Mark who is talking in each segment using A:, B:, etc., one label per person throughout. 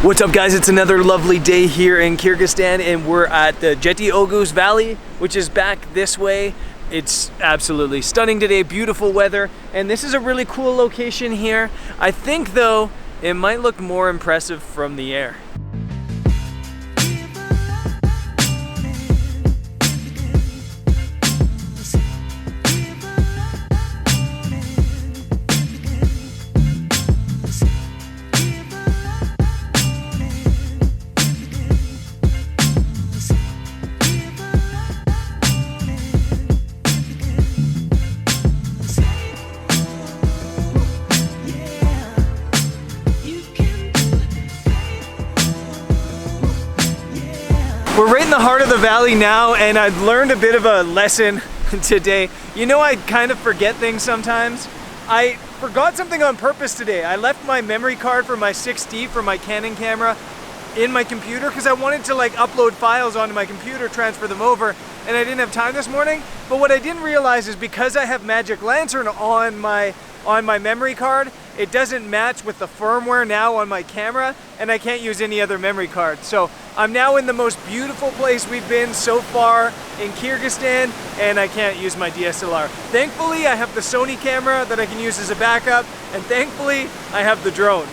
A: What's up guys, it's another lovely day here in Kyrgyzstan and we're at the Jeti Oghuz Valley, which is back this way. It's absolutely stunning today, beautiful weather, and this is a really cool location here. I think though, it might look more impressive from the air. We're right in the heart of the valley now, and I've learned a bit of a lesson today. You know, I kind of forget things sometimes. I forgot something on purpose today. I left my memory card for my 6D for my Canon camera in my computer because I wanted to like upload files onto my computer, transfer them over, and I didn't have time this morning. But what I didn't realize is because I have Magic Lantern on my memory card, it doesn't match with the firmware now on my camera, and I can't use any other memory card. So I'm now in the most beautiful place we've been so far in Kyrgyzstan, and I can't use my DSLR. Thankfully, I have the Sony camera that I can use as a backup, and thankfully, I have the drone.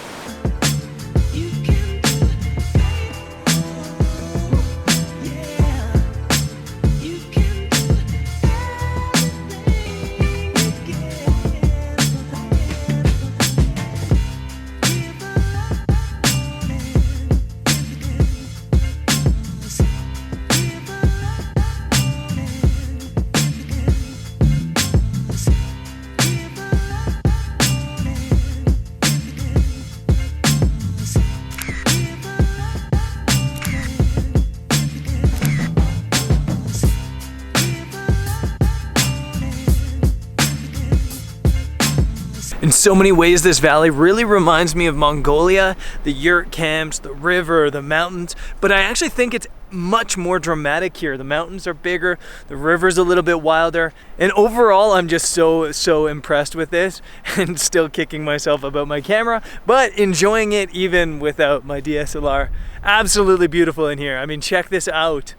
A: In so many ways, this valley really reminds me of Mongolia, the yurt camps, the river, the mountains, but I actually think it's much more dramatic here. The mountains are bigger, the river's a little bit wilder, and overall I'm just so impressed with this and still kicking myself about my camera, but enjoying it even without my DSLR. Absolutely beautiful in here. I mean, check this out.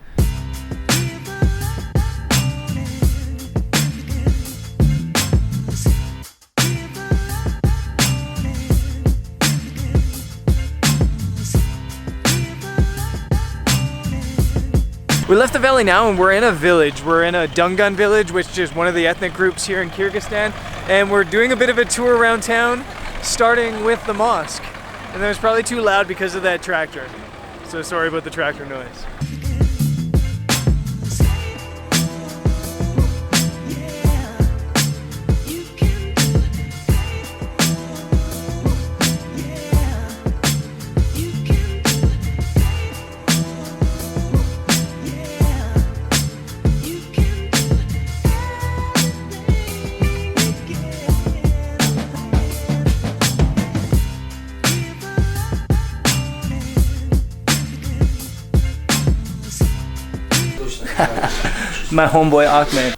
A: We left the valley now and we're in a village. We're in a Dungan village, which is one of the ethnic groups here in Kyrgyzstan. And we're doing a bit of a tour around town, starting with the mosque. And it was probably too loud because of that tractor. So sorry about the tractor noise. My homeboy Ahmed.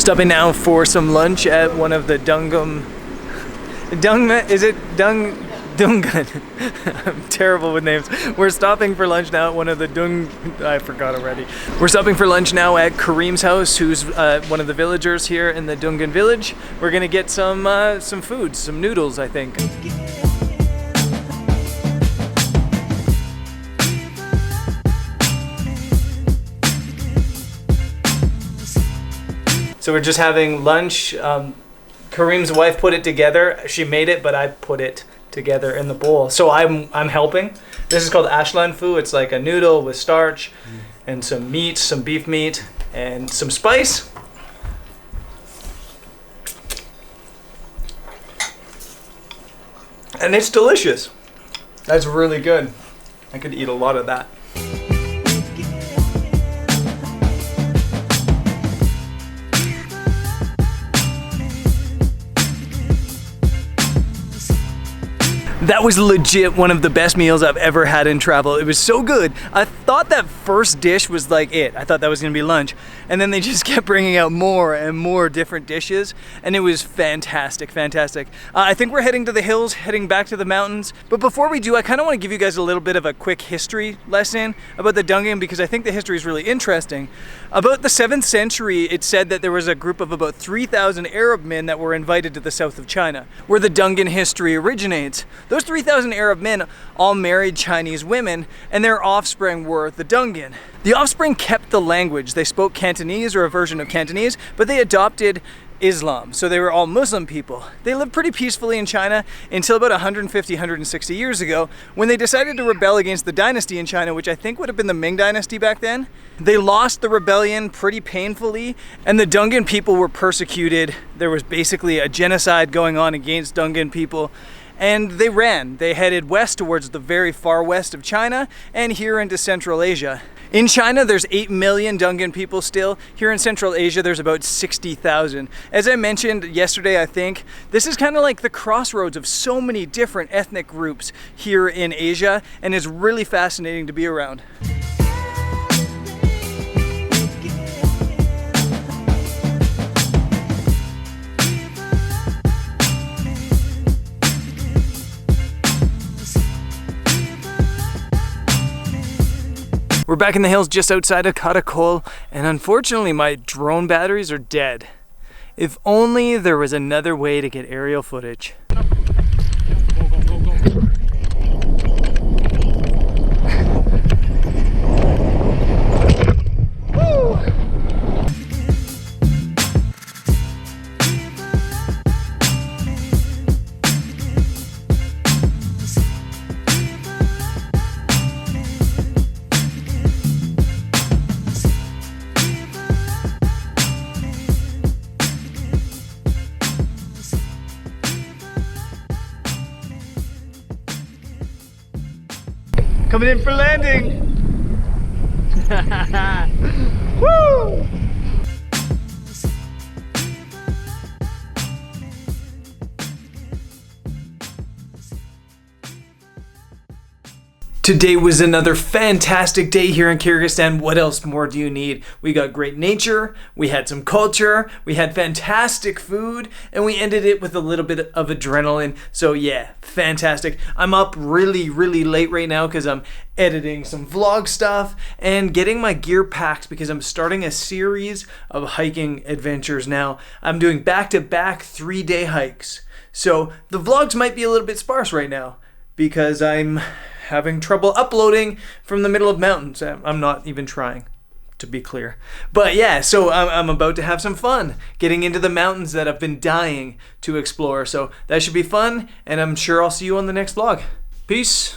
A: Stopping now for some lunch at one of the Dungan. Is it Dungan? I'm terrible with names. We're stopping for lunch now at one of the I forgot already. We're stopping for lunch now at Karim's house, who's one of the villagers here in the Dungan village. We're gonna get some food, some noodles, I think. So we're just having lunch. Karim's wife put it together. She made it, but I put it together in the bowl. So I'm helping. This is called ashlan fu. It's like a noodle with starch and some meat, some beef meat, and some spice. And it's delicious. That's really good. I could eat a lot of that. That was legit one of the best meals I've ever had in travel. It was so good. I thought that first dish was like it. I thought that was gonna be lunch. And then they just kept bringing out more and more different dishes. And it was fantastic, fantastic. I think we're heading to the hills, heading back to the mountains. But before we do, I kind of want to give you guys a little bit of a quick history lesson about the Dungan, because I think the history is really interesting. About the 7th century, it said that there was a group of about 3,000 Arab men that were invited to the south of China, where the Dungan history originates. Those 3,000 Arab men all married Chinese women, and their offspring were the Dungan. The offspring kept the language. They spoke Cantonese or a version of Cantonese, but they adopted Islam, so they were all Muslim people. They lived pretty peacefully in China until about 150, 160 years ago, when they decided to rebel against the dynasty in China, which I think would have been the Ming dynasty back then. They lost the rebellion pretty painfully, and the Dungan people were persecuted. There was basically a genocide going on against Dungan people, and they ran. They headed west towards the very far west of China and here into Central Asia. In China, there's 8 million Dungan people still. Here in Central Asia, there's about 60,000. As I mentioned yesterday, I think, this is kind of like the crossroads of so many different ethnic groups here in Asia, and it's really fascinating to be around. We're back in the hills just outside of Karakol, and unfortunately my drone batteries are dead. If only there was another way to get aerial footage. Coming in for landing! Woo! Today was another fantastic day here in Kyrgyzstan. What else more do you need? We got great nature, we had some culture, we had fantastic food, and we ended it with a little bit of adrenaline. So yeah, fantastic. I'm up really late right now because I'm editing some vlog stuff and getting my gear packed because I'm starting a series of hiking adventures now. I'm doing back-to-back 3-day hikes. So the vlogs might be a little bit sparse right now because I'm having trouble uploading from the middle of mountains. I'm not even trying, to be clear. But yeah, so I'm about to have some fun getting into the mountains that I've been dying to explore. So that should be fun, and I'm sure I'll see you on the next vlog. Peace.